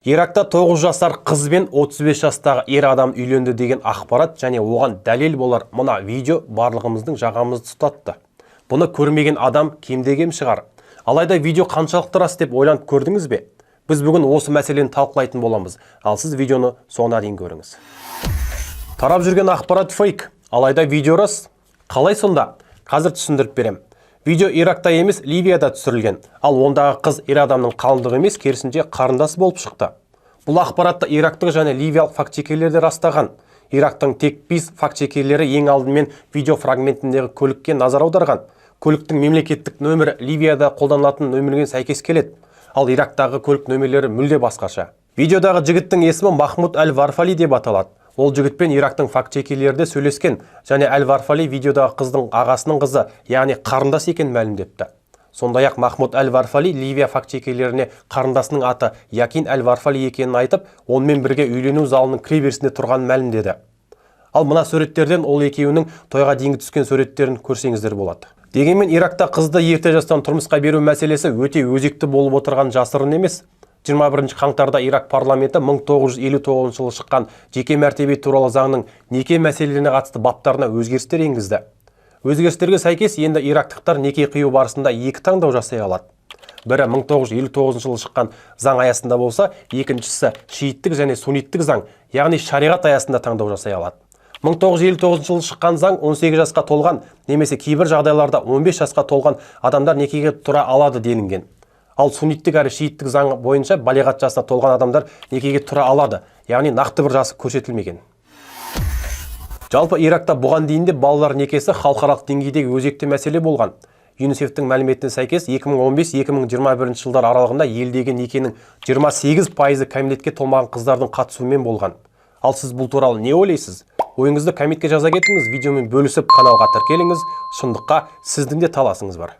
Иракта 9 жасар қыз бен 35 жастағы ер адам үйленді деген ақпарат және оған дәлел болар мына видео барлығымыздың жағамызды ұстатты. Бұны көрмеген адам кемде-кем шығар. Алайда видео қаншалықты рас деп ойланып көрдіңіз бе? Біз бүгін осы мәселені талқылайтын боламыз. Ал сіз видеоны соңына дейін көріңіз. Тарап жүрген ақпарат фейк. Алайда видео рас. Қалай сонда? Қазір түсіндіріп берем. Видео Иракта емес, Ливияда түсірілген. Ал ондағы қыз ер адамның қалыңдығы емес, керісінше қарындасы болып шықты. Бұл ақпаратты ирактық және ливиялық фактчекерлер де растаған. Ирактың тек 5 фактчекерлері ең алдымен видео фрагментіндегі көлікке назар аударған. Көліктің мемлекеттік нөмірі Ливияда қолданылатын нөмірге сәйкес келеді. Ал Ирактағы көлік нөмірлері мүлде басқаша. Видеодағы жігіттің есімі Махмуд Аль-Варфали деп аталады. Ол жігітпен Ирактың фактчекерлері сөйлескен, және Аль-Варфали видеодағы қыздың ағасының қызы, яғни қарындас екенін мәлімдепті. Сондай-ақ Махмуд Аль-Варфали Ливия фактчекерлеріне қарындасының аты Якин Аль-Варфали екенін айтып, онымен бірге үйлену залының кіреберісінде тұрғанын мәлімдеді. Ал мына суреттерден ол екеуінің тойға дейінгі түскен суреттерін көрсеңіздер болады. Дегенмен Иракта қызды ерте жастан тұрмысқа беру мәселесі өте өзекті болып отырған жасырын емес. 21 қаңтарда Ирак парламенті 1959 жылы шыққан жеке мәртебе туралы заңның неке мәселелеріне қатысты баптарына өзгерістер енгізді. Өзгерістерге сәйкес енді ирактықтар неке қию барысында екі таңдау жасай алады. Бірі 1959 жылы шыққан заң аясында болса, екіншісі шииттік және сунниттік заң, яғни шариғат аясында таңдау жасай алады. 1959 жылы шыққан заң 18 жасқа толған, немесе кейбір жағдайларда 15 жасқа толған адамдар некеге тұра алады делінген. Ал сунниттік әрі шииттік заң бойынша балиғат жасына толған адамдар некеге тұра алады, яғни нақты бір жасы көрсетілмеген. Жалпы Иракта бұған дейін де балалар некесі халықаралық деңгейдегі өзекті мәселе болған. ЮНИСЕФ-тің мәліметіне сәйкес 2015-2021 жылдар аралығында елдегі некенің 28% кәмелетке толмаған қыздардың қатысуымен болған. Ал сіз бұл туралы не ойлайсыз? Ойыңызды комментке жаза кетіңіз, видеомен бөлісіп каналға тіркеліңіз. Шындыққа сіздің де таласыңыз бар.